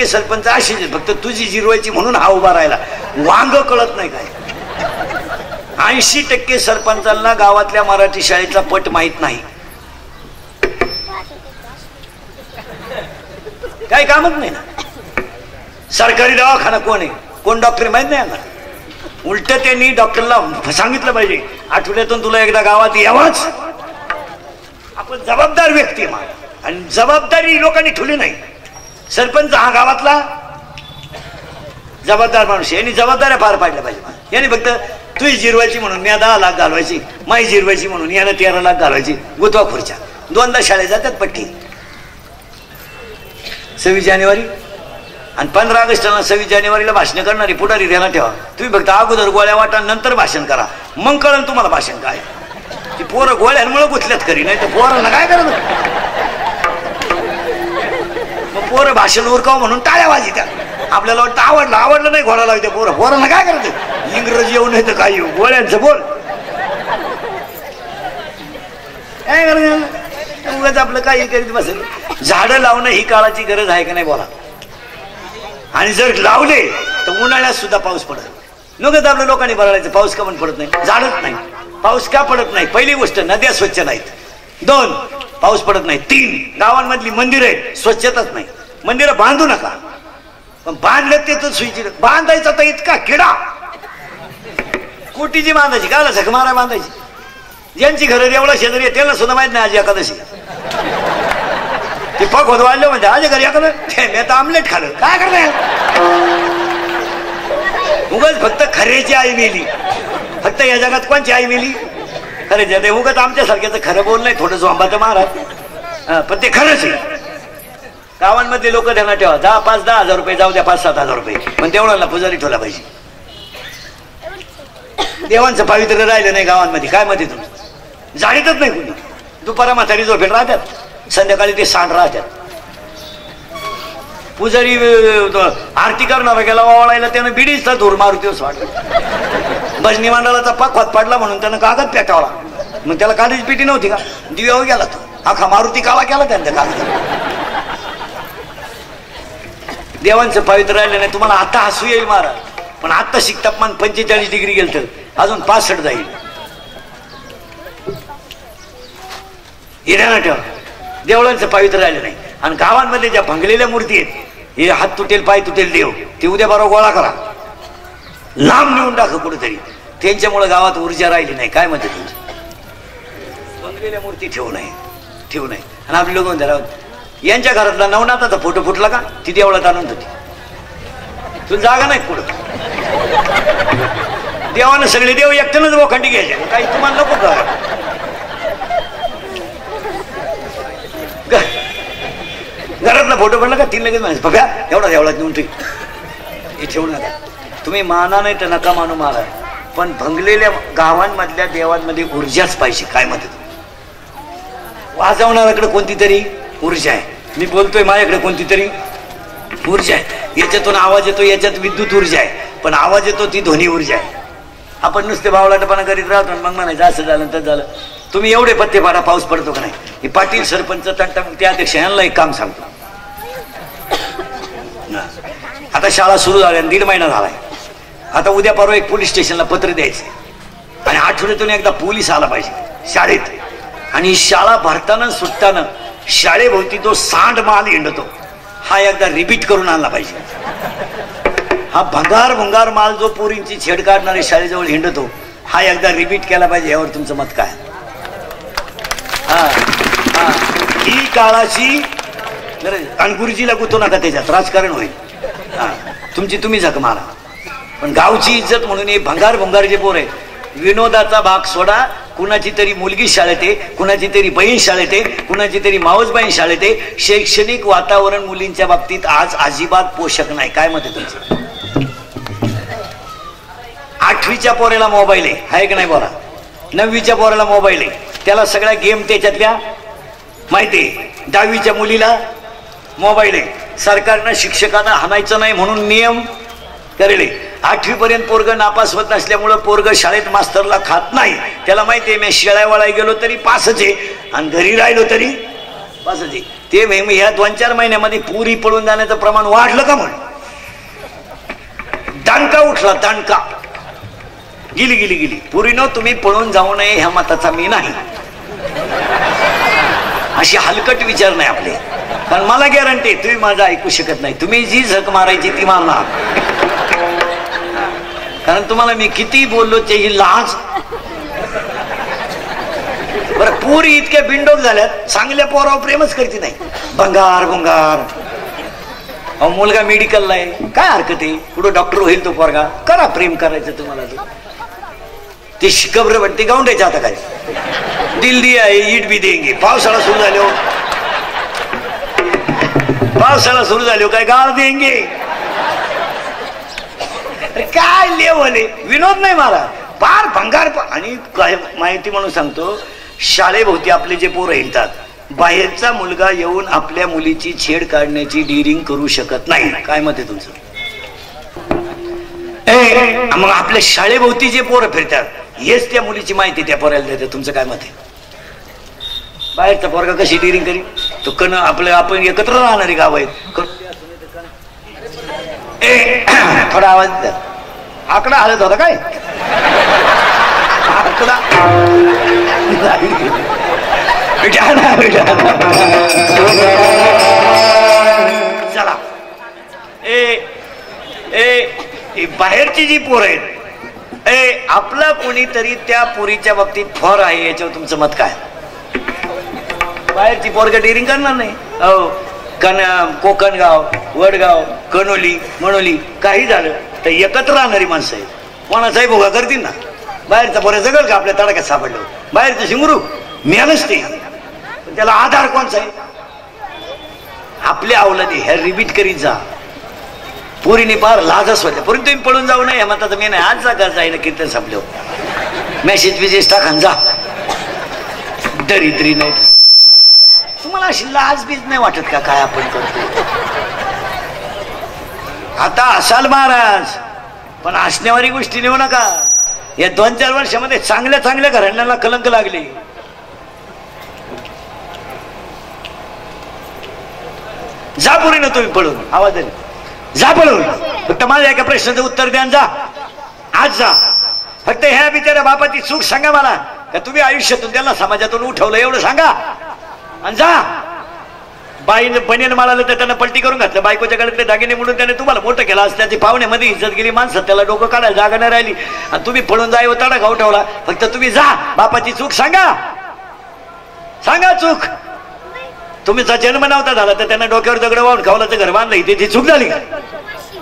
80% सरपंच अशीच, फक्त तुझी जिरवायची म्हणून हा उभा राहिला. वांग कळत नाही काय. 80% सरपंचांना गावातल्या मराठी शाळेचा पट माहित नाही. काही कामच नाही ना. सरकारी दवाखाना कोण आहे, कोण डॉक्टर माहित नाही ना. उलट त्यांनी डॉक्टरला सांगितलं पाहिजे आठवड्यातून तुला एकदा गावात यावंच. आपण जबाबदार व्यक्ती मा, आणि जबाबदारी लोकांनी ठेवली नाही. सरपंच हा गावातला जबाबदार माणूस आहे, यांनी जबाबदाऱ्या पार पाडल्या पाहिजे. यांनी फक्त तुझी जिरवायची म्हणून मी 10 लाख घालवायची, माई जिरवायची म्हणून यानं 13 लाख घालवायची. गुतवा खुर्च्या. 2दा शाळेत जातात पट्टी. 26 जानेवारी आणि 15 ऑगस्टला 26 जानेवारीला भाषण करणारी पुढारी ध्यानात ठेवा. तुम्ही फक्त अगोदर गोळ्या वाटा, नंतर भाषण करा, मग कळलं तुम्हाला भाषण काय. ती पोरं गोळ्यांमुळे गुतल्यात खरी, नाही तर पोरांना काय करत. मग पोरं भाषण उरकाव म्हणून टाळ्या वाजत्या. आपल्याला वाटतं आवडलं नाही घोडा लावते पोरं. पोरांना काय करत, इंग्रजी येऊ नाही तर काय येऊ, गोळ्यांचं बोल. काय करत उगाच आपलं काही करीत बसेल. झाडं लावणं ही काळाची गरज आहे का नाही बोला. आणि जर लावले तर उन्हाळ्यात सुद्धा पाऊस पडत. नकच आपल्या लोकांनी बरळायचं पाऊस का पण पडत नाही, झाडच नाही. पाऊस का पडत नाही, पहिली गोष्ट नद्या स्वच्छ नाहीत. 2 पाऊस पडत नाही. 3 गावांमधली मंदिरं आहेत, स्वच्छताच नाही. मंदिरं बांधू नका, पण बांधलं ते तर सुईची बांधायचा तर इतका किडा. कोटीची बांधायची का झक मारा बांधायची. ज्यांची घरं देवळा शेजारी आहे त्याला सुद्धा माहित नाही आज एकादशी. ते पग होत वाढलं म्हणजे आज घरी एखादं मी आता आमलेट खाल्लं. काय करणार उगाच फक्त खरेची आई मेली. फक्त या जगात कोणची आई मेली, खरेच्या. ते उगाच आमच्यासारख्याचं खरं बोल नाही, थोडं झोंबात महाराज, पण ते खरंच आहे. गावांमध्ये लोक त्यांना ठेवा, 5-10 हजार रुपये जाऊ द्या, 5-7 हजार रुपये, पण तेवढ्याला पुजारी ठेवला पाहिजे. देवांचं पावित्र्य राहिलं नाही गावांमध्ये. काय मध्ये तुमचं जाणीतच नाही कुणी. दुपारा म्हातारी झोपेत राहतात, संध्याकाळी ते सांड राहतात. पुजारी आरती करणारा गेला वावळायला, त्यानं बिडीचा धूर मारुतीवर वाटलं. भजनी मंडळाचा पाकवात पडला म्हणून त्यानं कागद पेटावला. मग त्याला कागदाची पेटी नव्हती का, दिव्यावर गेला तो. अख्खा मारुती काळा केला त्यांच्या कागद. देवांचं पावित्र्य राहिलं नाही. तुम्हाला आता हसू येईल महाराज, पण आता तापमान 45 डिग्री गेलं तर अजून 65 जाईल. हिराणा ठेवा. देवळांचं पावित्र्य राहिलं नाही. आणि गावांमध्ये ज्या भंगलेल्या मूर्ती आहेत, हे हात तुटेल पाय तुटेल देव, ते उद्या बरोबर गोळा करा, लांब नेऊन टाका कुठेतरी. त्यांच्यामुळे गावात ऊर्जा राहिली नाही. काय म्हणते तुमचं, भंगलेल्या मूर्ती ठेवू नये. आणि आपले लोक म्हणतात यांच्या घरातला नवनाथाचा फोटो फुटला का, ती देवळात आणून होती. तुला जागा नाही पुढं. देवानं सगळे देव एकट्यानंच बोखंडी घ्यायचे, काही तुम्हाला नको का. घरातला फोटो पडला का 3 लगेच म्हणायचं बघा एवढा देवळात नेऊन हे ठेवू नका. तुम्ही माना नाही तर नका मानू महाराज, पण भंगलेल्या गावांमधल्या देवांमध्ये ऊर्जाच पाहिजे. काय म्हणते वाजवणाऱ्याकडे कोणती तरी ऊर्जा आहे. मी बोलतोय माझ्याकडे कोणती तरी ऊर्जा आहे. याच्यातून आवाज येतो, याच्यात विद्युत ऊर्जा आहे, पण आवाज येतो ती ध्वनी ऊर्जा आहे. आपण नुसते भावलाटपणा करीत राहतो, मग म्हणायचं असं झालं तर झालं. तुम्ही एवढे पत्ते पाडा, पाऊस पडतो का नाही. हे पाटील सरपंच तंटा त्या अध्यक्ष यांना एक काम सांगतो. आता शाळा सुरू झाल्या, 1.5 महिना झालाय. आता उद्या परवा एक पोलीस स्टेशनला पत्र द्यायचं आणि आठवड्यातून एकदा पोलीस आला पाहिजे शाळेत. आणि शाळा भरताना सुटताना शाळेभोवती तो सांड माल हिंडतो, हा एकदा रिपीट करून आणला पाहिजे. हा भंगार माल जो पोरींची छेड काढणारे शाळेजवळ हिंडतो, हा एकदा रिपीट केला पाहिजे. यावर तुमचं मत काय. ही काळाची आणि गुरुजीला गुंतवू नका, त्याच्यात राजकारण होईल. तुमची तुम्ही झक मारा, पण गावची इज्जत म्हणून हे भंगार जे पोर आहे. विनोदाचा भाग सोडा, कुणाची तरी मुलगी शाळेत आहे, कुणाची तरी बहीण शाळेत आहे, कुणाची तरी मावसबहीण शाळेत आहे. शैक्षणिक वातावरण मुलींच्या बाबतीत आज अजिबात पोषक नाही. काय मत आहे तुमचं. 8वीच्या पोरेला मोबाईल आहे का नाही बोला. 9वीच्या पोराला मोबाईल आहे, त्याला सगळ्या गेम त्याच्यातल्या माहिती आहे. 10वीच्या मुलीला मोबाईल आहे. सरकारनं शिक्षकांना हाणायचं नाही म्हणून नियम करेल. 8वी पर्यंत पोरग नापास होत नसल्यामुळं पोरग शाळेत मास्तरला खात नाही. त्याला माहिती आहे मी शेळ्यावाळा गेलो तरी पासच आहे आणि घरी राहिलो तरी बस ते ह्या 2-4 महिन्यामध्ये पुरी पळून जाण्याचं प्रमाण वाढलं का म्हणून दणका उठला, दणका. गेली गेली गेली. पुरीनो तुम्ही पळून जाऊ नये ह्या मताचा मी नाही. अशी हलकट विचार नाही आपले. कारण मला गॅरंटी तुम्ही माझं ऐकू शकत नाही. तुम्ही जी झक मारायची ती मारणार. कारण तुम्हाला मी किती बोललो त्याची लाज. बरं पुरी इतक्या बिंडोक झाल्यात, चांगल्या पोरावर प्रेमच करते नाही. भंगार भंगार. अहो मुलगा मेडिकलला आहे, काय हरकत आहे, पुढं डॉक्टर होईल तो पोरगा, करा प्रेम करायचं तुम्हाला. ते शिकवरे वाटते गावंड्याच्या आता काय दिल दिया है ईट भी देंगे. पावसाळा सुरू झालो, पावसाळा सुरू झालो काय गाळ देंगे. काय लेवल आहे. विनोद नाही मला, फार भंगार. आणि काय माहिती म्हणून सांगतो, शाळेभोवती आपले जे पोरं येतात, बाहेरचा मुलगा येऊन आपल्या मुलीची छेड काढण्याची डिरिंग करू शकत नाही. काय मत आहे तुमचं? मग आपल्या शाळेभोवती जे पोरं फिरतात हेच त्या मुलीची माहिती त्या पोराला देते. तुमचं काय मत आहे? बाहेरचा पोरगा कशी डिरिंग करी? तो कण आपलं आपण एकत्र राहणारी गाव आहेत. थोडा आवाज द्या. आकडा हलत होता काय? आकडा चला. बाहेरची जी पोरं आहेत, आपला कोणीतरी त्या पोरीच्या बाबतीत फॉर आहे याच्यावर तुमचं मत काय? बाहेरची पोरगा डेअरिंग करणार नाही. हो कोकणगाव, वडगाव, कणोली, मनोली काही झालं तर एकत्र राहणारी माणसं आहेत. कोणाचाही भोगा करतील ना. बाहेरचा पोऱ्या जगल का आपल्या तडाख्यात सापडलं? बाहेरचं शिंगरू मिळालंच ते. पण त्याला आधार कोणचा आहे? आपल्या अवलादी ह्या रिपीट करीत जा. पुरीने पार लाजच होत्या. पुरी तुम्ही पळून जाऊ नये म्हणतात. मी नाही, आज जा घर जाईना कीर्तन संपलो, मेसेज बिजेस टाकान जा. दरिद्री नाही. तुम्हाला अशी लाज बीज नाही वाटत का काय आपण करतो? आता असाल महाराज, पण असण्यावारी गोष्टी नेऊ नका. या 2-4 वर्षामध्ये चांगल्या चांगल्या घराण्यांना कलंक लागले. जा पुरीनं तुम्ही पळून, आवाज आली जा पळून. फक्त माझ्या एका प्रश्नाचं उत्तर द्या, जा आज जा. फक्त ह्या बिचाऱ्या बापाची चूक सांगा मला, का तुम्ही आयुष्यातून त्याला समाजातून उठवलं एवढं सांगा आणि जा. बाईने बनियन माळालं तर त्यानं पलटी करून घातलं, बायकोच्या गळ्यातले दागिने म्हणून त्याने तुम्हाला मोठं केलं. आज त्याची पाहुण्यामध्ये इज्जत गेली, माणसं त्याला डोकं काढायला जागा नाही राहिली आणि तुम्ही पळून जाय तडा गाव ठेवला. फक्त तुम्ही जा, बापाची चूक सांगा, सांगा चूक. तुमचा जन्म नव्हता झाला तर त्यांना डोक्यावर दगड वाहून खावलाचं घर बांधलं, इथे चूक झाली का?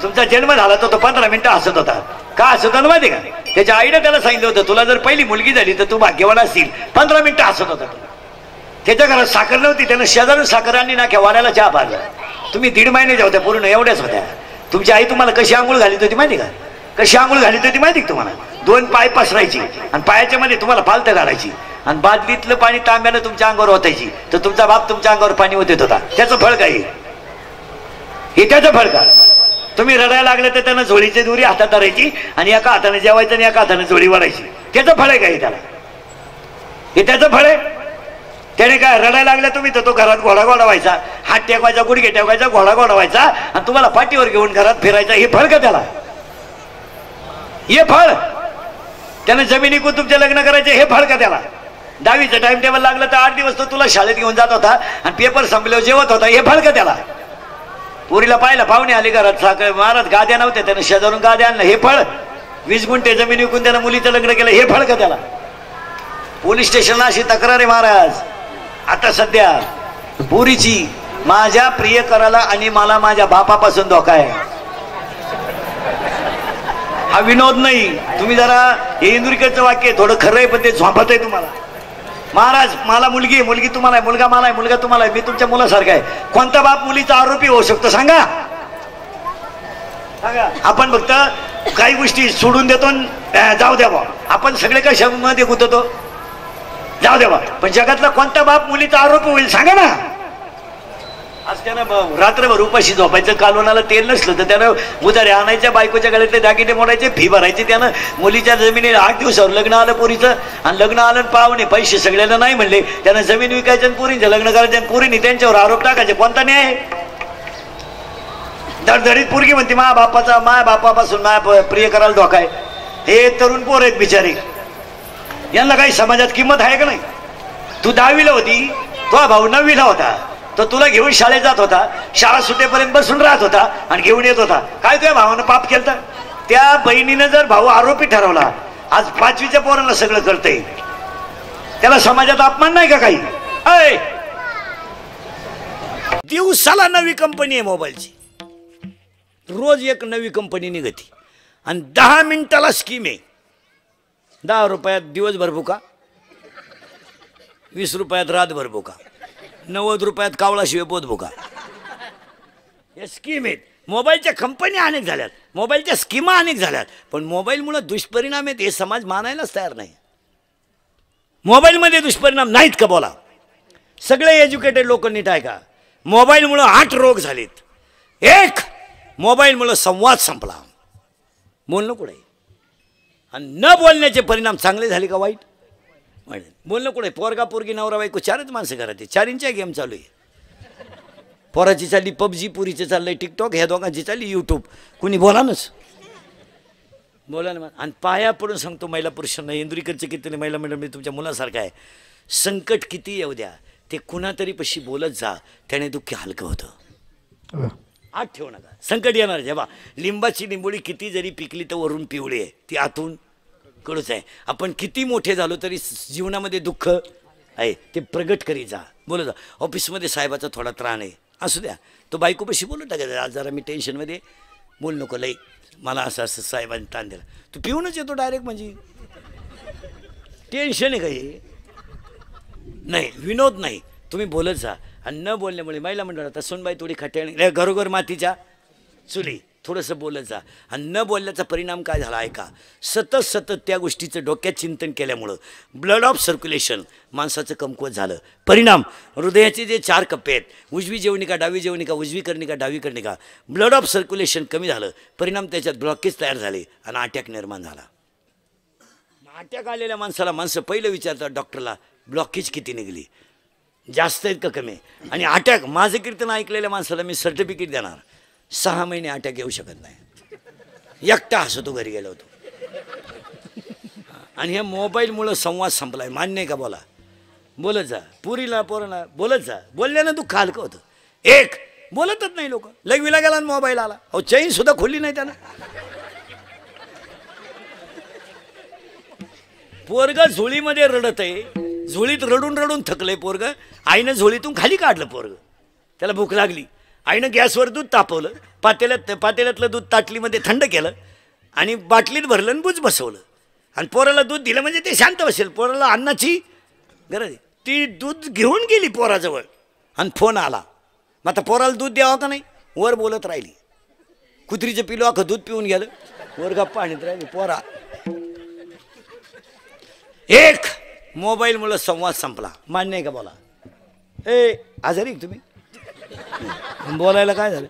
तुमचा जन्म झाला तर तो 15 मिनिटं हसत होता. का हसत होता माहिती का? त्याच्या आईने त्याला सांगितलं होतं, तुला जर पहिली मुलगी झाली तर तू भाग्यवान असशील. 15 मिनिटं हसत होता. त्याच्या घरात साखर नव्हती, त्यानं शेजारून साखर आणली, नाख्या वाड्याला चहा पाजला. तुम्ही 1.5 महिन्याच्या होत्या, पूर्ण एवढ्याच होत्या. तुमची आई तुम्हाला कशी आंघोळ घालीत होती माहिती का? कशी आंघोळ घालीत होती माहिती का तुम्हाला? 2 पाय पसरायची आणि पायाच्या मध्ये तुम्हाला फालतं घालायची आणि बादलीतलं पाणी तांब्यानं तुमच्या अंगावर ओतायची. तर तुमचा बाप तुमच्या अंगावर पाणी ओतत होता. त्याचं फळ काय? हे त्याचं फळ का? तुम्ही रडायला लागले तर त्यानं झोळीची दोरी हातात धरायची आणि एका हाताने जेवायचं आणि एका हाताने झोळी वाढायची. त्याचं फळ आहे का? त्याला हे त्याचं फळ आहे. त्याने काय रडायला लागलं तुम्ही तर तो घरात घोडा गोडावायचा, हात टेकवायचा, गुडघे टेकवायचा, घोडा गोडावायचा आणि तुम्हाला पाठीवर घेऊन घरात फिरायचा. हे फळ का त्याला? हे फळ. त्याने जमिनी विकून तुमचे लग्न करायचे, हे फळ का त्याला? 10वीचं टाइम टेबल लागलं तर 8 दिवस तो तुला शाळेत घेऊन जात होता आणि पेपर संपल्यावर जेवत होता. हे फळ का त्याला? पुरीला पाहिलं, पाहुणे आले घरात, साखर महाराज गाद्या नव्हत्या, त्याने शेजारून गाद्या आणलं. हे फळ. 20 गुंठे जमीन विकून त्यानं मुलीचं लग्न केलं. हे फळ का त्याला? पोलीस स्टेशनला अशी तक्रार आहे महाराज आता सध्या पुरीची, माझ्या प्रियकराला आणि मला माझ्या बापापासून धोका आहे. हा विनोद नाही. तुम्ही जरा हे इंदुरीकरचं वाक्य थोडं खरं आहे पण ते झोपत आहे तुम्हाला. महाराज मला मुलगी आहे, मुलगी तुम्हाला आहे, मुलगा मला आहे, मुलगा तुम्हाला आहे, मी तुमच्या मुलासारखा आहे. कोणता बाप मुलीचा आरोपी होऊ शकतो सांगा? सांगा. आपण फक्त काही गोष्टी सोडून देतो, जाऊ द्या बा. आपण सगळे कशामध्ये गुंततो, जाऊ द्या बा. पण जगातला कोणता बाप मुलीचा आरोपी होईल सांगा ना? आज त्यानं रात्रभर उपाशी झोपायचं, कालवणाला तेल नसलं तर त्यानं उधारे आणायच्या, बायकोच्या गळ्यातले दागिने मोडायचे, फी भरायचे. त्यानं मुलीच्या जमिनीला 8 दिवसावर लग्न आलं पोरीचं, आणि लग्न आलं पाहुणे पैसे सगळ्यांना नाही म्हणले, त्यानं जमीन विकायचं आणि पोरींचं लग्न करायचं, आणि पोरींनी त्यांच्यावर आरोप टाकायचे. कोणता न्याय? धडधडीत पोरगी म्हणते माया बापापासून माया प्रिय करायला धोका आहे. हे तरुण पोर आहेत बिचारी, यांना काही समाजात किंमत आहे का नाही? तू 10वीला होती, तो भाऊ 9वीला होता, तो तुला घेऊन शाळेत जात होता, शाळा सुटेपर्यंत बसून राहत होता आणि घेऊन येत होता. काय तुझ्या भावानं पाप केलं? त्या बहिणीनं जर भाऊ आरोपी ठरवला, आज 5वीच्या पोरांना सगळं कळतंय, त्याला समाजात अपमान नाही का काही? दिवसाला नवी कंपनी आहे मोबाईलची, रोज एक नवी कंपनी निघती, आणि 10 मिनिटाला स्कीम आहे. 10 रुपयात दिवसभर बुका, 20 रुपयात रातभर बुका, 90 रुपयात कावळाशिवाय पोत बुका. या स्कीम आहेत. मोबाईलच्या कंपन्या अनेक झाल्यात, मोबाईलच्या स्कीमा अनेक झाल्यात, पण मोबाईलमुळे दुष्परिणाम आहेत हे समाज मानायलाच तयार नाही. मोबाईलमध्ये दुष्परिणाम नाहीत का? बोला. सगळे एज्युकेटेड लोक नीट आहे का? मोबाईलमुळे 8 रोग झालेत. एक, मोबाईलमुळे संवाद संपला, बोलणं कुठे, आणि न बोलण्याचे परिणाम चांगले झाले का वाईट? बोलणं कुठे. पोरगा पोरगी नवरा बायको 4च माणसं घरात, 4च्या गेम चालू आहे. पोराची चालली पबजी, पुरीचं चाललंय टिकटॉक, ह्या दोघांची चालली यूट्यूब. कुणी बोला ना. आणि पाया पडून सांगतो महिला पुरुषांना, इंदुरीकरचे किती महिला मॅडम मी तुमच्या मुलासारखं आहे, संकट किती येऊ द्या, ते कुणातरी पशी बोलत जा, त्याने दुःख हलकं होतं. आत ठेवू नका. संकट येणार जेव्हा, लिंबाची लिंबोळी किती जरी पिकली तर वरून पिवळी आहे, ती आतून कडूच आहे. आपण किती मोठे झालो तरी जीवनामध्ये दुःख आहे, ते प्रगट करी जा, बोलत जा. ऑफिसमध्ये साहेबाचा थोडा त्राण आहे, असू द्या, तो बायकोपाशी बोलू टाकायचं, आज जरा मी टेन्शनमध्ये, बोल नको लई, मला असं असं साहेबांनी ताण दिला. तू पिऊनच येतो डायरेक्ट, म्हणजे टेन्शन आहे काही नाही, विनोद नाही, तुम्ही बोलत जा. आणि न बोलण्यामुळे महिला मंडळात सुनबाई थोडी खट्याळी, घरोघर मातीच्या चुली, थोडंसं बोलत जा. आणि न बोलण्याचा परिणाम काय झाला ऐका. सतत त्या गोष्टीचं डोक्यात चिंतन केल्यामुळं ब्लड ऑफ सर्क्युलेशन माणसाचं कमकुवत झालं. परिणाम, हृदयाचे जे 4 कप्पे आहेत, उजवी जेवणिका, डावी जेवणिका, उजवी कर्णिका, डावी कर्णिका, ब्लड ऑफ सर्क्युलेशन कमी झालं. परिणाम, त्याच्यात ब्लॉकेज तयार झाले आणि अटॅक निर्माण झाला. अटॅक आलेल्या माणसाला माणसं पहिलं विचारतात डॉक्टरला, ब्लॉकेज किती निघली, जास्त आहेत का कमी? आणि अटॅक, माझं कीर्तन ऐकलेल्या माणसाला मी सर्टिफिकेट देणार, 6 महिने अटॅक येऊ शकत नाही. एकटा हसतो घरी गेलो होतो. आणि ह्या मोबाईलमुळं संवाद संपलाय, मान्य आहे का? बोला. बोलत जा, पुरीला पोराला बोलत जा, बोलल्यानं दुःख हलकं होतं. एक, बोलतच नाही लोक, लग्वीला गेला आणि मोबाईल आला, अहो चैन सुद्धा खोलली नाही त्यानं. पोरग झोळीमध्ये रडत आहे, झोळीत रडून रडून थकलंय पोरग, आईनं झोळीतून खाली काढलं पोरग, त्याला भूक लागली, आईनं गॅसवर दूध तापवलं, पातेल्यातलं दूध ताटलीमध्ये थंड केलं आणि बाटलीत भरलं आणि बुज बसवलं, आणि पोराला दूध दिलं म्हणजे ते शांत बसेल. पोराला अन्नाची गरज आहे, ती दूध घेऊन गेली पोराजवळ आणि फोन आला. मग आता पोराला दूध द्यावं का नाही, वर बोलत राहिली. कुत्रीचं पिलो अख्खं दूध पिऊन गेलं, वर गप्पा आणत राहिली पोरा. एक, मोबाईलमुळं संवाद संपला, मान्य आहे का? बोला. आजारी तुम्ही बोलायला काय झालं?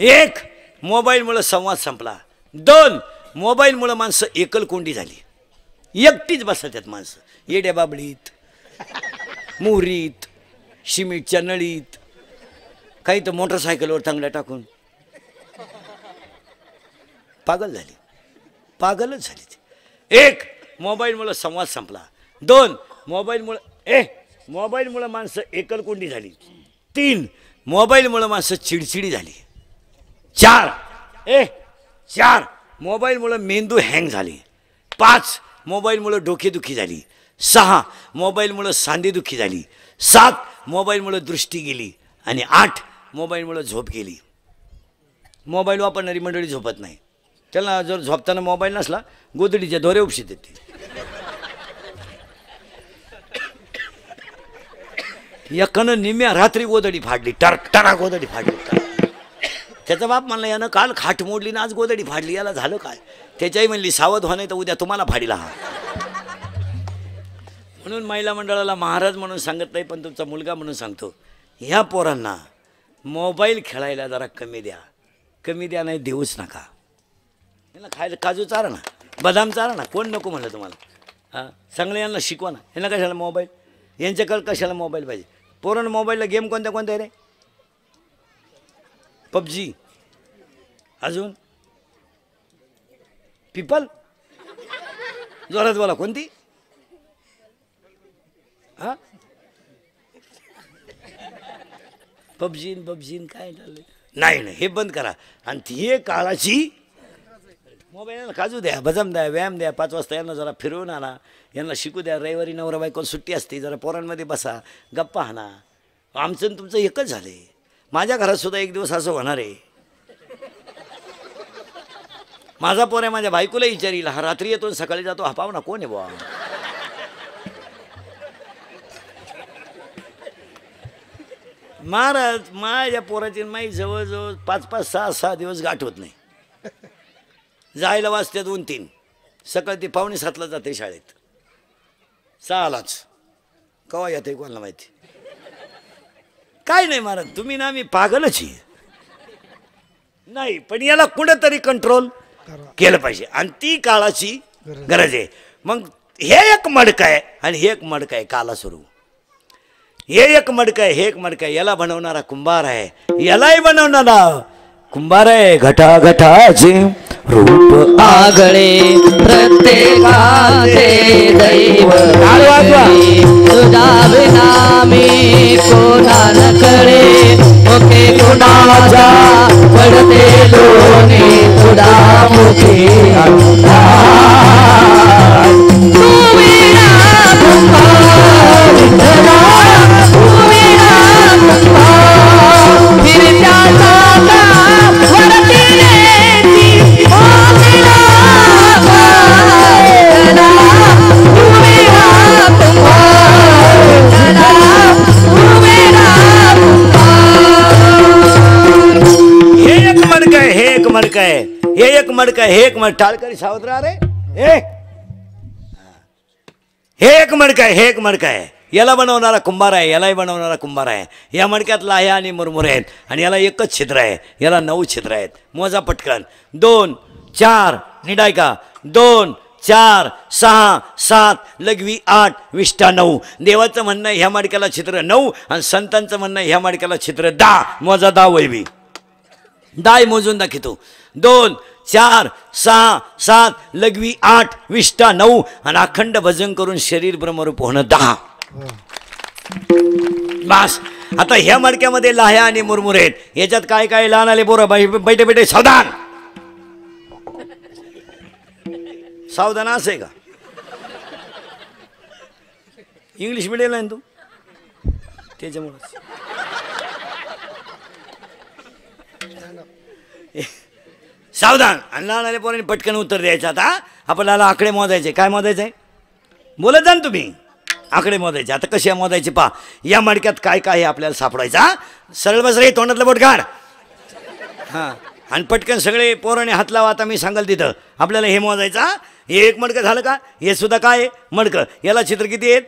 एक, मोबाईलमुळं संवाद संपला. 2, मोबाईलमुळं माणसं एकलकोंडी झाली, एकटीच बसतात माणसं, येड्या बाबडीत, मोहरीत, शिमिटच्या नळीत, काही तर मोटरसायकलवर चांगल्या टाकून पागल झाली, पागलच झाली. एक, मोबाईलमुळं संवाद संपला. 2, मोबाईलमुळं माणसं एकलकोंडी झाली. 3, मोबाईलमुळं माणसं चिडचिडी झाली. 4, मोबाईलमुळं मेंदू हँग झाली. 5, मोबाईलमुळं डोकेदुखी झाली. 6, मोबाईलमुळं सांधेदुखी झाली. 7, मोबाईलमुळं दृष्टी गेली. आणि 8, मोबाईलमुळं झोप गेली. मोबाईल वापरणारी मंडळी झोपत नाही, त्याला जर झोपताना मोबाईल नसला गोदडीच्या दोरे उपशीत येते. एकानं निम्या रात्री गोदडी फाडली, टरा गोदडी फाडली. त्याचा बाप म्हणला यानं काल खाट मोडली ना आज गोदडी फाडली, याला झालं काय? त्याच्याही म्हणली सावध व्हा नाही तर उद्या तुम्हाला फाडीला हा. म्हणून महिला मंडळाला महाराज म्हणून सांगत नाही, पण तुमचा मुलगा म्हणून सांगतो, ह्या पोरांना मोबाईल खेळायला जरा कमी द्या नाही देऊच नका. यांना खायला काजू चारा ना, बदाम चारा ना, कोण नको म्हणलं तुम्हाला? हां, चांगलं यांना शिकवा ना. यांना कशाला मोबाईल, यांच्याकडे कशाला मोबाईल पाहिजे? पोरांना मोबाईलला गेम कोणत्या कोणत्या रे? पबजी, अजून पिपल, जोरात बोला, कोणती? हां, पबजी काय झालं? नाही, हे बंद करा. आणि ती काळाची मोबाईलला काजू द्या, बदाम द्या, व्यायाम द्या. 5 वाजता यांना जरा फिरवून आणा, यांना शिकू द्या. रविवारी नवरा बायको सुट्टी असते, जरा पोरांमध्ये बसा, गप्पा हाणा. आमचं आणि तुमचं एकच झाले. माझ्या घरात सुद्धा एक दिवस असं होणार आहे. माझा पोर आहे, माझ्या बायकोला विचारील, हा रात्री येतो सकाळी जातो, हा पाहुणा कोण आहे बुवा? महाराज, माझ्या पोराची माई जवळजवळ 5-5, 6-6 दिवस गाठ होत नाही. जायला वाजते 2-3, सकाळी ती 6:45ला जाते शाळेत, 6लाच. कवा येते कोणाला माहिती? काय नाही महाराज, तुम्ही ना मी पागलच आहे. नाही, पण याला कुठेतरी कंट्रोल केलं पाहिजे, आणि ती काळाची गरज आहे. मग हे एक मडक आहे आणि हे एक मडक आहे कालास्वरूप. हे एक मडक आहे, हे एक मडक आहे. याला बनवणारा कुंभार आहे, यालाही बनवणारा कुंभार आहे. घटाघटाचे रूप आगळे प्रत्येकाचे दैव, तुझा विना मी कोणाला कळे, ओके कोणाचा पडते लोणी, तुझा मुखी तू विना कुंभार, तू विना कुंभार, फिरत्या जाता वरती येती, ओ विना तू विना कुंभार, तू विना हे एक मडक आहे, हे एक मडक आहे, हे एक मडक आहे, हे एक मडक. टाळकरी सावध राहा रे. हे एक मडक आहे, हे एक मडक आहे. याला बनवणारा कुंभार आहे, यालाही बनवणारा कुंभार आहे. या मडक्यात लाह्या आणि मुरमुरे आहेत, आणि याला एकच छिद्र आहे, याला 9 छिद्र आहेत. मोजा पटकन. 2, 4, निडाय का? 2, 4, 6, 7, लघवी 8, विष्ठा 9. देवाचं म्हणणं ह्या मडक्याला छिद्र 9, आणि संतांचं म्हणणं ह्या मडक्याला छिद्र 10. मोजा 10 वैवी. 10 मोजून दाखवतो. 2, 4, 6, 7, लघवी 8, विष्ठा 9, आणि अखंड भजन करून शरीर ब्रह्मरूप होणं 10. बस. आता ह्या मडक्यामध्ये लाह्या आणि मुरमुरे आहेत. याच्यात काय काय? लहान आले पोरं, बैठे बैठे सावधान. सावधान असं आहे का? इंग्लिश मिडियमला आहे ना तू, त्याच्यामुळं सावधान. आणि लहान आले पोरांनी पटकन उत्तर द्यायचं. आता आपल्याला आकडे मोजायचे. काय मोजायचं आहे? बोलत जा ना तुम्ही. आकडे मोजायचे. आता कसे मोजायचे पहा. या मडक्यात काय काय आहे आपल्याला सापडायचा. सरळ बस रे, तोंडातलं बोट काढ. हां, आणि पटकन सगळे पोराने हात लावा. आता मी सांगाल तिथं आपल्याला हे मोजायचा. हे एक मडकं झालं का? हे सुद्धा काय आहे? मडकं. याला छिद्र किती आहेत?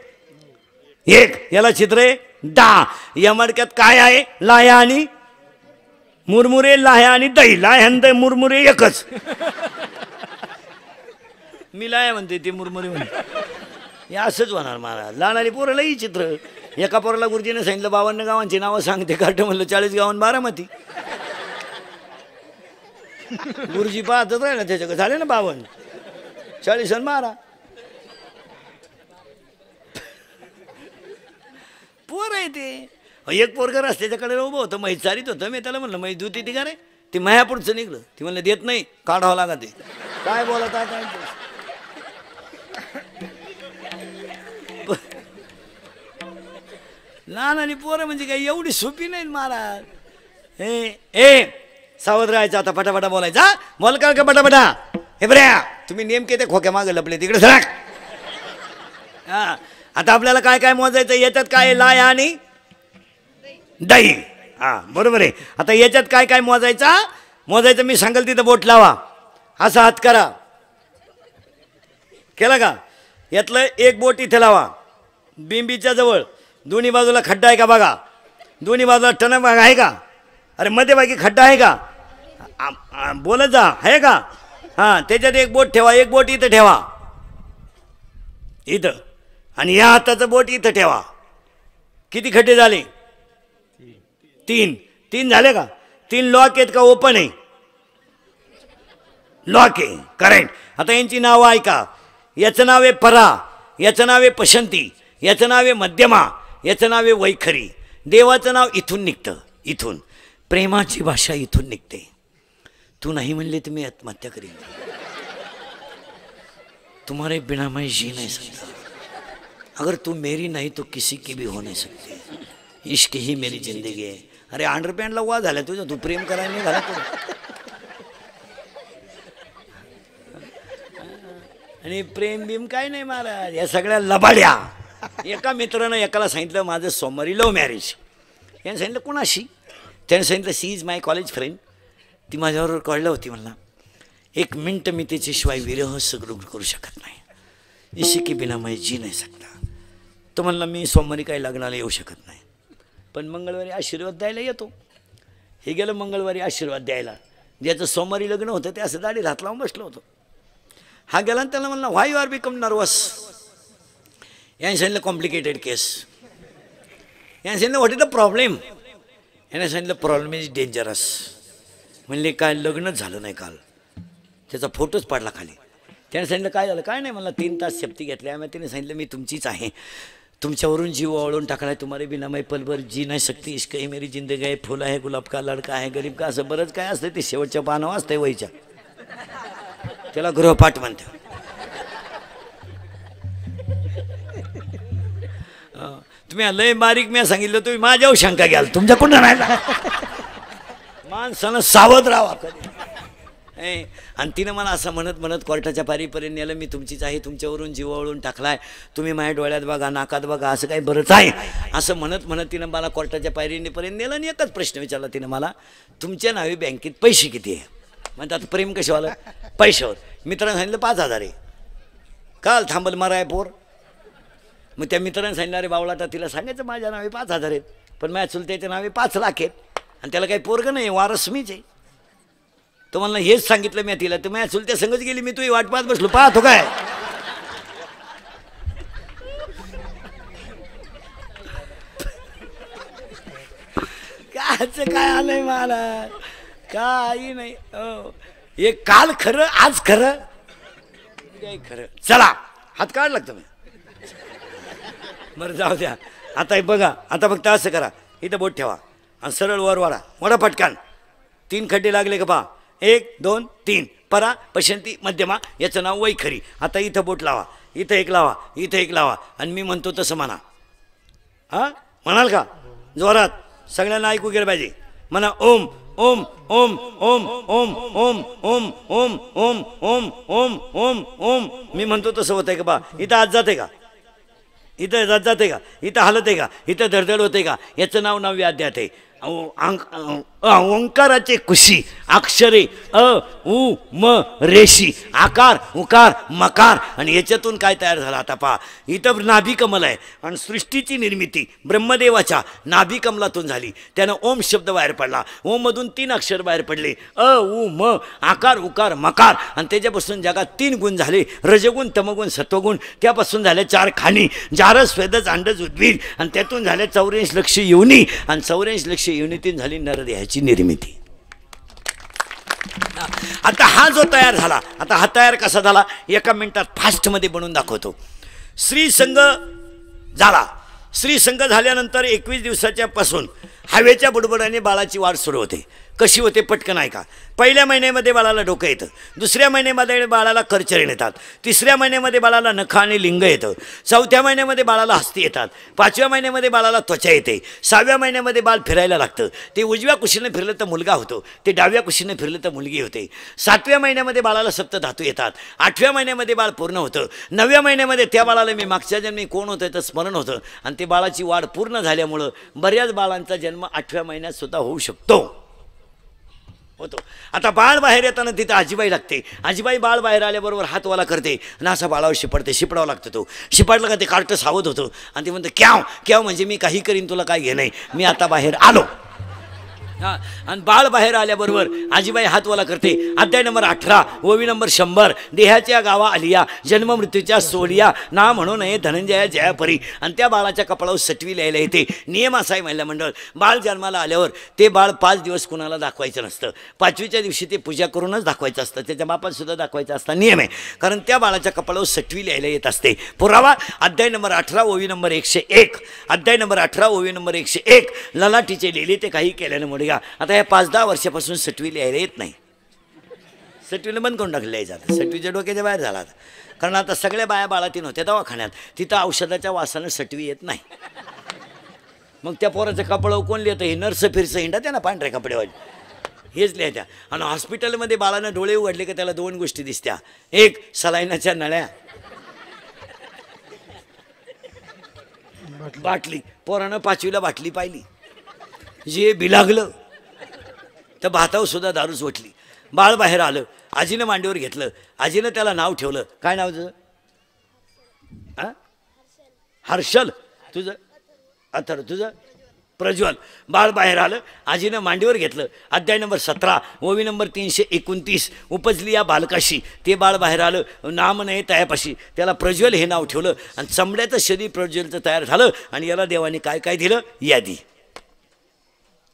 1. याला छिद्र आहे 10. या मडक्यात काय आहे? लाह्या आणि मुरमुरे. लाह्या आणि दही. लाह्या मुरमुरे एकच. मी लाह्या म्हणते, ते मुरमुरे म्हणते. हे असंच होणार महाराज. लहान पोराला ही चित्र. एका पोराला गुरुजीने सांगितलं 52 गावांची नावं सांगते काढ म्हणलं. 40 गावांत 12 गुरुजी पाहतच राहिला त्याच्याकडे. झाले ना 52, 40 आणि 12 पोर आहे ते. एक पोरगा रस्त्याच्याकडे उभं होतं, म्हैस चारीत होतं. मी त्याला म्हणलं म्हैस दूध ती का रे? ती माया पुढचं निघलं. ती म्हणलं देत नाही, काढावं लागत. ते काय बोलत आहे काय? लहान आणि पोरं म्हणजे काय एवढी सोपी नाहीत महाराज. ए सावध राहायचं. आता पटापटा बोलायचा. बोल का पटापटा. हे बऱ्या, तुम्ही नेमके ते खोक्या मागे लपले तिकडे सरक. हा, आता आपल्याला काय काय मोजायचं. याच्यात काय? लाह्या आणि दही. हा, बरोबर आहे. आता याच्यात काय काय मोजायचं मी सांगाल तिथं बोट लावा. असा हात करा. केला का? यातलं एक बोट इथे लावा बिंबीच्या जवळ. दोन्ही बाजूला खड्डा आहे का बघा. दोन्ही बाजूला टणक भाग आहे का? अरे मध्यभागी खड्डा आहे का? बोलत जा, आहे का? हां, त्याच्यात एक बोट ठेवा, एक बोट इथं ठेवा, इथं, आणि या हाताचं बोट इथं ठेवा. किती खड्डे झाले? 3 झाले का? 3 लॉक आहेत का ओपन आहे? लॉक आहे, करेक्ट. आता यांची नावं ऐका. याचं नाव आहे परा, याचं नाव आहे पशंती, याचं नाव आहे मध्यमा, याचं नाव आहे वैखरी. देवाचं नाव इथून निघतं, इथून. प्रेमाची भाषा इथून निघते. तू नहीं म्हणले तर मी आत्महत्या करीन. तुम्हारे बिना मैं जी नहीं सकता. अगर तू मेरी नहीं तो किसी की भी हो नहीं सकती. इश्क ही मेरी जिंदगी है. अरे अंडरपॅन्टला वा झाला तुझं, तू प्रेम करायला नाही झाला तू. आणि प्रेम बिम काय नाही महाराज, या सगळ्या लबाड्या. एका मित्रानं एकाला सांगितलं माझं सोमवारी लव्ह मॅरेज. याने सांगितलं कोणाशी? त्याने सांगितलं she is my college friend. ती माझ्याबरोबर कळलं होती. म्हणला 1 मिनट मी त्याच्याशिवाय विरह सगळं करू शकत नाही. इसी के बिना मैं जी नाही सकता. तो म्हणला मी सोमवारी काही लग्नाला येऊ शकत नाही, पण मंगळवारी आशीर्वाद द्यायला येतो. हे गेलं मंगळवारी आशीर्वाद द्यायला. ज्याचं सोमवारी लग्न होतं ते असं दाढी हात लावून बसलं होतं. हा गेला आणि त्याला म्हणला व्हाय यू आर बिकम नर्वस. याने सांगितलं कॉम्प्लिकेटेड केस. याने सांगितलं व्हॉट इज द प्रॉब्लेम. याने सांगितलं प्रॉब्लेम इज डेंजरस. म्हणले काय लग्नच झालं नाही काल. त्याचा फोटोच पाडला खाली. त्याने सांगितलं काय झालं? काय नाही, मला 3 तास सेफ्टी घेतल्या. मग त्याने सांगितलं मी तुमचीच आहे, तुमच्यावरून जीव ओळून टाकलाय. तुम्हाला बिना मैं पल भर जी नाही सकती. इश्क ही मेरी जिंदगी आहे, फुल आहे, गुलाब का, लडका आहे, गरीब का, असं बरंच काय असतं. ते शेवटच्या पानावर असतंय वहीच्या. त्याला गृहपाठ म्हणतात. तुम्ही लय बारीक मी सांगितलं, तुम्ही माझ्यावर शंका घ्याल, तुमच्या कुठं नाही. माणसानं सावध राहावा कधी. आणि तिनं मला असं म्हणत म्हणत कोर्टाच्या पारीपर्यंत नेलं. मी तुमचीच आहे, तुमच्यावरून जीवावळून टाकलाय, तुम्ही माझ्या डोळ्यात बघा, नाकात बघा, असं काही बरंच आहे. असं म्हणत म्हणत तिनं मला कोर्टाच्या पायरीपर्यंत नेलं. आणि एकच प्रश्न विचारला तिनं मला, तुमच्या नावे बँकेत पैसे किती आहे? म्हणतात प्रेम कशावाला? पैशावर. मित्रांनी सांगितलं 5,000 आहे. काल थांबल माराय पोर. मग त्या मित्रांनी सांगितलं अरे बावळाटा, तिला सांगायचं माझ्या नावे 5,000 आहेत, पण माझ्या चुलत्याच्या नावे 5 लाख आहेत, आणि त्याला काही पोरगं नाही, वारस मीच आहे. तो म्हणला हेच सांगितलं मी तिला, तर माझ्या चुलत्या संगच गेली, मी तुझी वाट पाहत बसलो, पाहतो काय. कायचं काय आलंय मला, काही नाही. हे काल खरं, आज खरं, काय खरं. चला हात काढ लागतं मी. बरं जाऊ द्या. आता बघा, आता फक्त असं करा, इथं बोट ठेवा आणि सरळ वर वाढा, मोठा पटकान. 3 खड्डे लागले का पहा, 1 2 3. परा, पशंती, मध्यमा, याचं नाव वैखरी. आता इथं बोट लावा, इथं एक लावा, इथं एक लावा, आणि मी म्हणतो तसं म्हणा. हां म्हणाल का? जोरात सगळ्यांना ऐकू गेलं पाहिजे. म्हणा ओम ओम ओम ओम ओम ओम ओम ओम ओम ओम ओम ओम ओम. मी म्हणतो तसं होतंय का बा? इथं आज जाते का? इथं जात जाते का? इथं हलत आहे का? इथं धडधड होते का? याचं नाव नवव्या अध्यायात आहे. ओंकाराचे कुशी अक्षरे अ उ म रेशी, आकार उकार मकार. आणि याच्यातून काय तयार झालं आता पहा. इथं नाभिकमल आहे, आणि सृष्टीची निर्मिती ब्रह्मदेवाच्या नाभिकमलातून झाली. त्यानं ओम शब्द बाहेर पडला. ओम मधून 3 अक्षर बाहेर पडले, अ उ म, आकार उकार मकार. आणि त्याच्यापासून जगात 3 गुण झाले, रजगुण तमगुण सत्वगुण. त्यापासून झाले 4 खाणी, जारस स्वेदज अंडज उद्भिद. आणि त्यातून झाले 84 लक्ष योनी, आणि 84 लक्ष योनीतून झाली नरदेहाची निर्मिती. आता हा जो तयार झाला, आता हा तयार कसा झाला 1 मिनिटात फास्टमध्ये बनवून दाखवतो. श्रीसंग झाला. श्रीसंग झाल्यानंतर 21 दिवसाच्या पासून हवेच्या बुडबुडाने बाळाची वाढ सुरू होते. कशी होते पटकन ऐका. पहिल्या महिन्यामध्ये बाळाला डोकं येतं, दुसऱ्या महिन्यामध्ये बाळाला करचरण येतात, तिसऱ्या महिन्यामध्ये बाळाला नख आणि लिंग येतं, 4थ्या महिन्यामध्ये बाळाला हस्ती येतात, 5व्या महिन्यामध्ये बाळाला त्वचा येते, 6व्या महिन्यामध्ये बाळ फिरायला लागतं. ते उजव्या कुशीने फिरलं तर मुलगा होतो, ते डाव्या कुशीने फिरलं तर मुलगी होते. 7व्या महिन्यामध्ये बाळाला सप्तधातू येतात, 8व्या महिन्यामध्ये बाळ पूर्ण होतं, 9व्या महिन्यामध्ये त्या बाळाला मी मागच्या जन्मी कोण होतं याचं स्मरण होतं. आणि ते बाळाची वाढ पूर्ण झाल्यामुळं बऱ्याच बाळांचा जन्म 8व्या महिन्यात सुद्धा होऊ शकतो. होतो. आता बाळ बाहेर येताना तिथं आजीबाई लागते. आजीबाई बाळ बाहेर आल्याबरोबर हातवाला करते आणि असा बाळावर शिपडते. शिपडावं लागतं. तो शिपडला का ते कार्ट सावध होतं आणि ते म्हणतं क्याव क्याव म्हणजे मी काही करीन तुला काय घे नाही, मी आता बाहेर आलो. हां, आणि बाळ बाहेर आल्याबरोबर आजीबाई हातवाला करते. अध्याय नंबर 18 ओवी नंबर 100. देहाच्या गावा आलिया जन्म मृत्यूच्या सोडिया ना म्हणू नये धनंजया जयापरी. आणि त्या बाळाच्या कपाळावर सटवी लिहायला येते. नियम असा आहे महिला मंडळ, बाळ जन्माला आल्यावर ते बाळ 5 दिवस कुणाला दाखवायचं नसतं. 5वीच्या दिवशी ते पूजा करूनच दाखवायचं असतं. त्याच्या बापाला सुद्धा दाखवायचं असता नियम आहे, कारण त्या बाळाच्या कपाळावर सटवी लिहायला येत असते. पुरावा अध्याय नंबर 18 ओवी नंबर 101. अध्याय नंबर 18 ओवी नंबर 101. ललाटीचे लिहिले ते काही केल्यानं मोडे. आता या 5-10 वर्षापासून सटवी लिहायला येत नाही. सटवीला बंद करून टाकले जातं. सटवीच्या डोक्याच्या बाहेर झाला, कारण आता सगळ्या बाया बाळातीन होत्या दवाखान्यात. तिथं औषधाच्या वासानं सटवी येत नाही. मग त्या पोराचं कपडं कोण लिहितं? हे नर्स फिरचं हिंडा त्या ना पांढऱ्या कपडेवाली हेच लिहायच्या. आणि हॉस्पिटलमध्ये बाळानं डोळे उघडले की त्याला 2 गोष्टी दिसत्या. एक सलाईनाच्या नळ्या, बाटली. पोरानं 5वीला बाटली पाहिली, जे बिलागलं तर भातावर सुद्धा दारूच वटली. बाळ बाहेर आलं, आजीनं मांडीवर घेतलं. आजीनं त्याला नाव ठेवलं. काय नाव तुझं? हर्षल. तुझं? अथर. तुझं? प्रज्वल. बाळ बाहेर आलं, आजीनं मांडीवर घेतलं. अध्याय नंबर 17 ओवी नंबर 329. उपजली या बालकाशी. ते बाळ बाहेर आलं, नाम नाही तयापाशी. त्याला प्रज्वल हे नाव ठेवलं. आणि चमड्याचं शरीर प्रज्वलचं तयार झालं. आणि याला देवाने काय काय दिलं? यादी.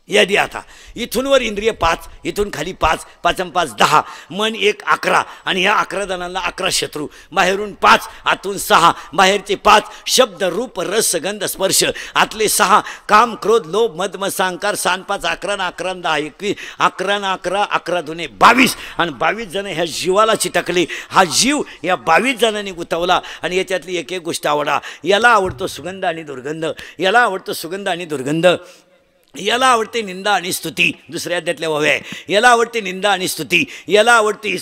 यादी. आता इथून वर इंद्रिय 5, इथून खाली 5, 5 आणि 5 10, मन 1 11. आणि ह्या 11 जणांना 11 शत्रू. बाहेरून 5, आतून 6. बाहेरचे 5 शब्द रूप रस गंध स्पर्श. आतले 6 काम क्रोध लोभ मद मत्सर अहंकार. 6 5 11 11 10 21. 11 11 11 दुने 22. आणि 22 जण ह्या जीवाला चिटकले. हा जीव या 22 जणांनी गुंतवला. आणि याच्यातली एक एक गोष्ट आवडा. याला आवडतो सुगंध आणि दुर्गंध. याला आवडतो सुगंध आणि दुर्गंध. याला आवडते निंदा आणि स्तुती. दुसऱ्या अध्यायातल्या वाव्या आहे. याला आवडते निंदा आणि स्तुती. याला आवडते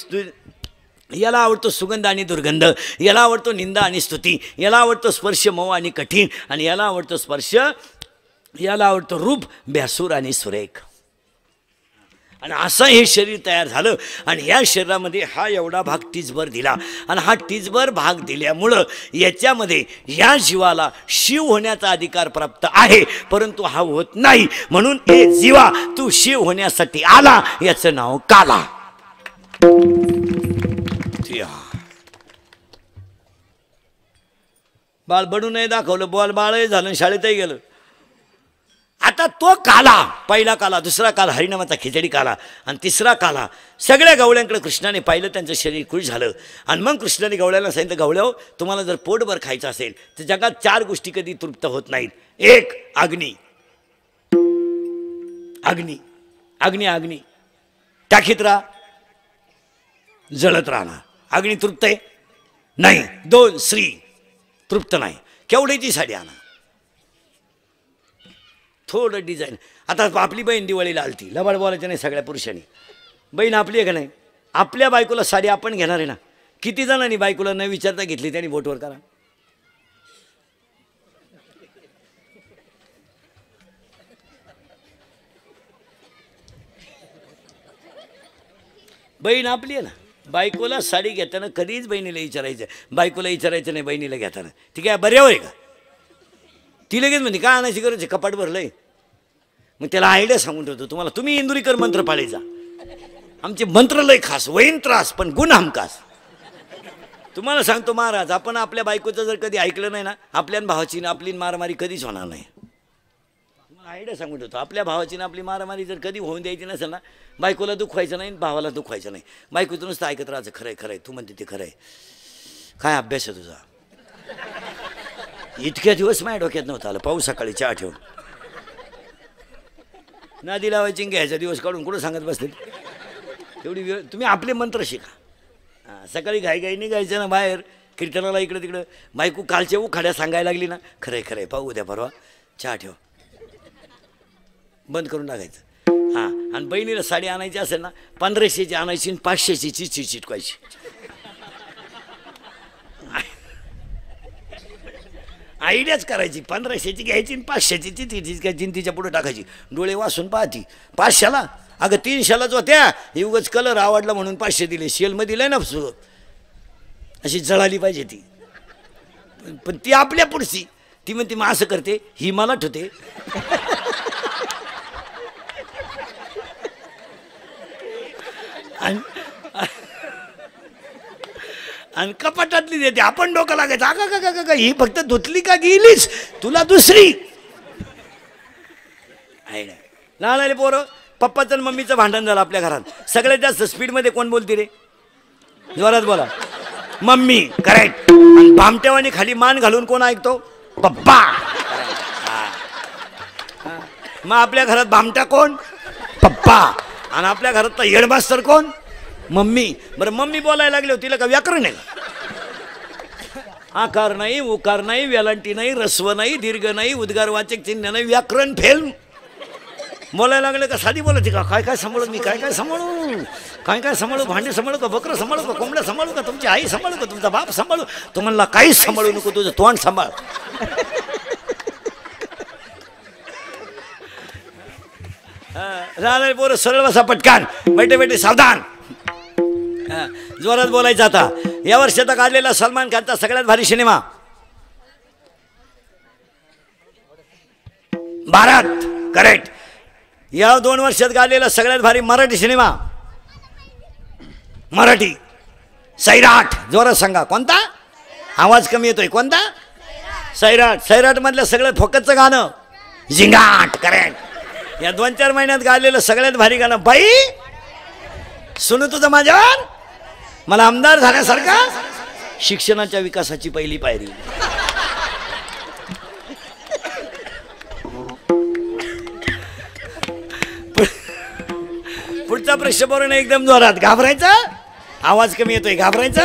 याला आवडतो सुगंध आणि दुर्गंध. याला आवडतो निंदा आणि स्तुती. याला आवडतो स्पर्श मऊ आणि कठीण. आणि याला आवडतो स्पर्श. याला आवडतो रूप बेसूर आणि सुरेख. आणि असं हे शरीर तयार झालं. आणि या शरीरामध्ये हा एवढा भाग टीचभर दिला. आणि हा टीचभर भाग दिल्यामुळं याच्यामध्ये या जीवाला शिव होण्याचा अधिकार प्राप्त आहे, परंतु हा होत नाही. म्हणून ए जीवा, तू शिव होण्यासाठी आला, याचं नाव काला. बाळ बडू नाही दाखवलं, बाळही झालं, शाळेतही गेलं. आता तो काला, पहिला काला, दुसरा काला हरिनामाचा खिचडी काला, आणि तिसरा काला सगळ्या गवळ्यांकडे कृष्णाने पाहिलं. त्यांचं शरीर खुश झालं. आणि मग कृष्णाने गवळ्याला सांगितलं, गवळ्याहो, तुम्हाला जर पोटभर खायचं असेल तर जगात 4 गोष्टी कधी तृप्त होत नाहीत. 1 अग्नी. अग्नी अग्नी अग्नी टाकीत राहा, जळत राहणार. अग्नी तृप्त आहे नाही. 2 स्त्री तृप्त नाही. केवढ्याची साडी आणा, थोडं डिझाईन. आता आपली बहीण दिवाळीला आलती, लबाड बोलायचं नाही सगळ्या पुरुषांनी. बहीण आपली आहे का नाही? आपल्या बायकोला साडी आपण घेणार आहे ना. किती जणांनी बायकोला न विचारता घेतली? त्यांनी बोटवर करा. बहीण आपली आहे ना. बायकोला साडी घेताना कधीच बहिणीला विचारायचं, बायकोला विचारायचं नाही बहिणीला घेताना. ती काय बऱ्यावर आहे का? ती लगेच म्हणजे काय आणायची गरज आहे, कपाट भरलंय. मग त्याला आयडिया सांगून ठेवतो तुम्हाला, तुम्ही इंदुरीकर मंत्र पाळायचा. आमचे मंत्र लय खास, वहीन त्रास पण गुण हमखास. तुम्हाला सांगतो महाराज, आपण आपल्या बायकोचं जर कधी ऐकलं नाही ना, आपल्या भावाची ना आपली मारामारी कधीच होणार नाही. आयडिया सांगून ठेवतो, आपल्या भावाची ना आपली मारामारी जर कधी होऊन द्यायची नसेल ना, बायकोला दुखवायचं नाही, भावाला दुखवायचं नाही. बायकोचं नुसतं ऐकत राहायचं, खरंय खरंय, तू म्हणते ते खरंय. काय अभ्यास आहे तुझा? इतक्या दिवस माझ्या डोक्यात नव्हतं आलं. पाऊस सकाळी चहा ठेवून नादी लावायची, घ्यायचा दिवस काढून कुठं सांगत बसते. तेवढी वेळ तुम्ही आपले मंत्र शिका. हां, सकाळी घाई निघायचं ना बाहेर कीर्तनाला, इकडं तिकडं. बायको कालच्या उखाड्या सांगायला लागली ना, खरंय खरंय, पाहू उद्या परवा, चहा ठेव, बंद करून टाकायचं. हां, आणि बहिणीला साडी आणायची असेल ना, 1500ची आणायची आणि 500ची चिटकवायची. आयडियाच करायची. 1500ची घ्यायची आणि 500ची चिटकायची, तिच्या पुढे टाकायची. डोळे वासून पाहती 500ला अगं 3 शालाच होत्या, ही उगाच कलर आवडला म्हणून 500 दिले. सेलमध्ये दिलंय ना अशी जळाली पाहिजे ती. पण ती आपल्या पुढची, ती म्हणते मग असं करते, ही मला ठेवते. आणि कपाटातली देते. आपण डोकं लागायचं, अगं का ही फक्त धुतली का गेलीच, तुला दुसरी आहे ना. लहान आले पोरं, पप्पाचं आणि मम्मीचं भांडण झालं आपल्या घरात. सगळ्यात जास्त स्पीडमध्ये कोण बोलते रे? जोरात बोला. मम्मी. करेक्ट. आणि भामट्यावानी खाली मान घालून कोण ऐकतो? पप्पा. मग आपल्या घरात भामटा कोण? पप्पा. आणि आपल्या घरातला हेडमास्तर कोण? मम्मी. बरं मम्मी बोलायला लागले तिला का व्याकरण आहे? आकार नाही, उकार नाही, वेलांटी नाही, रस्व नाही, दीर्घ नाही, उद्गारवाचक चिन्ह नाही, व्याकरण फेल. बोलायला लागले का साधी बोलते का? काय काय सांभाळू मी, काय काय सांभाळू, काय काय सांभाळू, भांडे सांभाळू का, बकरं सांभाळू का, कोंबड्या सांभाळू का, तुमची आई सांभाळू का, तुमचा बाप सांभाळू? तो म्हणला काहीच सांभाळू नको, तुझं तोंड सांभाळ. राहणार पोरं सरळ बसा पटकान, बैठे बैठे सावधान. जोरात बोलायचं. आता या वर्षाचा काढलेला सलमान खानचा सगळ्यात भारी सिनेमा भारत. करेक्ट. या 2 वर्षात गाजलेला सगळ्यात भारी मराठी सिनेमा मराठी सैराट. जोरात सांगा. कोणता? आवाज कमी येतोय. कोणता? सैराट. सैराट मधलं सगळ्यात फोकसचं गाणं झिंगाट. करेक्ट. या 2-4 महिन्यात गाजलेलं सगळ्यात भारी गाणं बाई सुनू तुझं माझ्यावर, मला आमदार झाल्यासारखा, शिक्षणाच्या विकासाची पहिली पायरी. पुढचा प्रश्न बोलणं एकदम जोरात. घाबरायचा? आवाज कमी येतोय. घाबरायचा?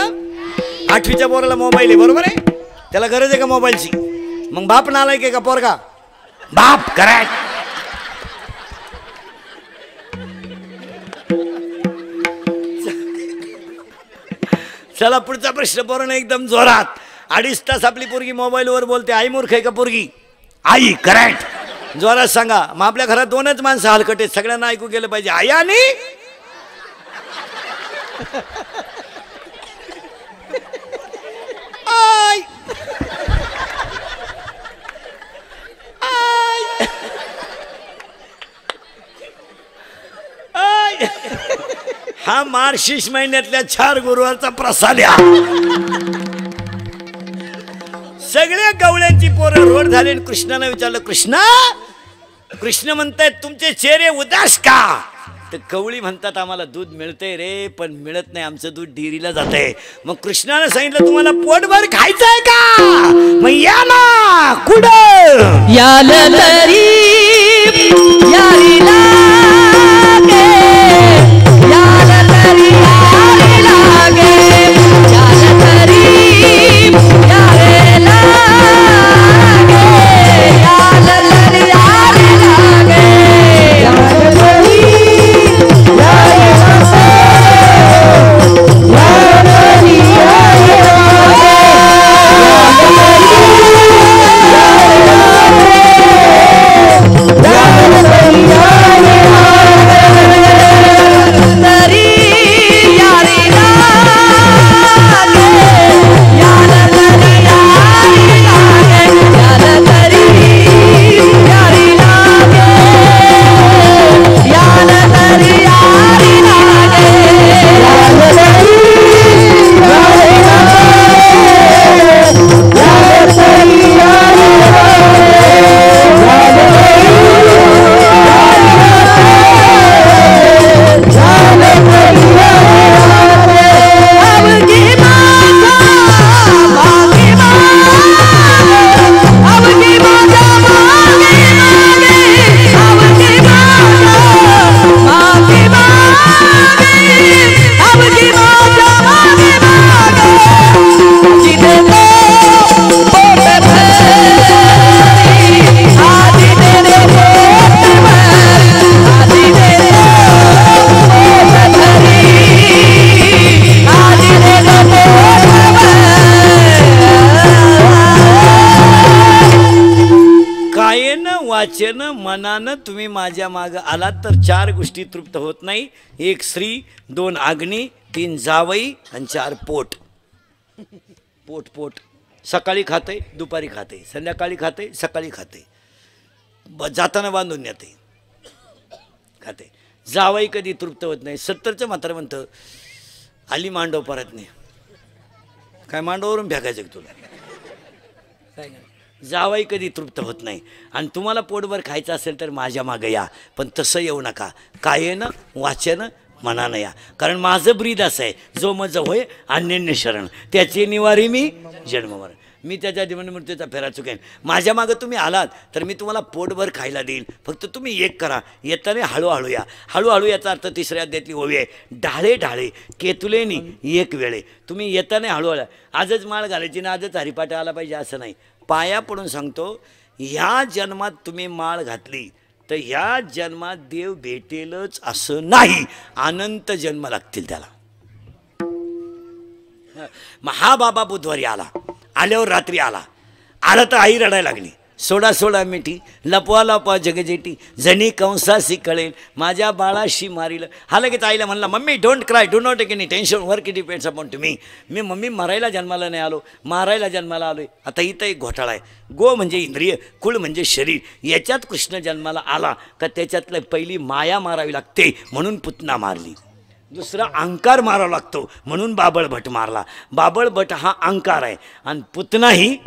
8वीच्या पोराला मोबाईल आहे, बरोबर आहे? त्याला गरज आहे का मोबाईलची? मग बाप नालायक आहे का पोरगा? बाप. करेक्ट. चला पुढचा प्रश्न बोलणं एकदम जोरात. 2.5 तास आपली पोरगी मोबाईलवर बोलते. आई मूर्ख आहे का पोरगी? आई. करेक्ट. जोरात सांगा. मग आपल्या घरात 2च माणसं हलकट आहेत, सगळ्यांना ऐकू गेलं पाहिजे. आई आणि आई. आई. हा मार्गशीर्ष महिन्यातल्या 4 गुरुवारचा प्रसाद या. सगळ्या गवळ्यांची पोरं रोड झाले. कृष्णाने विचारलं, कृष्ण म्हणतायत तुमचे चेहरे उदास का? तर गवळी म्हणतात आम्हाला दूध मिळतंय रे, पण मिळत नाही, आमचं दूध डेअरीला जातंय. मग कृष्णाने सांगितलं तुम्हाला पोटभर खायचंय का? मग या ना. कुठं याल तरी यारी लागे, याल तरी यारी लागे, याल तरी यारी लागे, याल तरी यारी लागे, याल तरी यारी लागे, याल तरी यारी लागे, याल तरी यारी लागे. वाचन मनानं तुम्ही माझ्या मागं आलात तर 4 गोष्टी तृप्त होत नाही. 1 स्त्री, 2 अग्नी, 3 जावई आणि 4 पोट. पोट पोट सकाळी खाते, दुपारी खाते, संध्याकाळी खाते, सकाळी खाते, जाताना बांधून नेते, खाते. जावई कधी तृप्त होत नाही. 70चं मात्र म्हणतं आली मांडव परत नाही. काय मांडववरून फेकायचं तुला? काय जावई कधी तृप्त होत नाही. आणि तुम्हाला पोटभर खायचं असेल तर माझ्या मागं या, पण तसं येऊ नका. कायेनं वाचन मनानं या. कारण माझं ब्रीद असं आहे, जो मज होय अन्यन्य शरण, त्याची निवारी मी जन्ममरण. मी त्याच्या जीवनमृत्यूचा फेरा चुकेन. माझ्या मागं तुम्ही आलात तर मी तुम्हाला पोटभर खायला देईल. फक्त तुम्ही एक करा, येताना हळूहळू या. हळूहळू याचा अर्थ 3ऱ्या अध्यायातली ओवी आहे, ढाळे ढाळे केतुलेनी एक वेळे. तुम्ही येताना हळूहळू. आजच माळ घालायची ना आजच हरिपाठ आला पाहिजे असं नाही. पाया पडून सांगतो, ह्या जन्मात तुम्ही माळ घातली तर ह्या जन्मात देव भेटेलच असं नाही. अनंत जन्म लागतील त्याला. हा बाबा बुधवारी आला, आल्यावर रात्री आला तर आई रडायला लागली. सोडा सोडा मिठी लपवा लपवा जगजेटी, जणी कंसासी कळेल माझ्या बाळाशी मारील. हा लगेच आईला म्हणला, mummy don't cry, do not take any tension, work it depends upon to me. मी मम्मी मरायला जन्माला नाही आलो, मारायला जन्माला आलोय. आता इथं एक घोटाळा आहे. गो म्हणजे इंद्रिय, कुळ म्हणजे शरीर. याच्यात कृष्ण जन्माला आला का त्याच्यातलं पहिली माया मारावी लागते म्हणून पुतना मारली. दुसरा अहंकार मारावा लागतो म्हणून बाबळभट मारला. बाबळभट हा अहंकार आहे आणि पुतना ही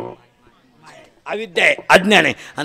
अविद्या आहे, अज्ञान आहे. आणि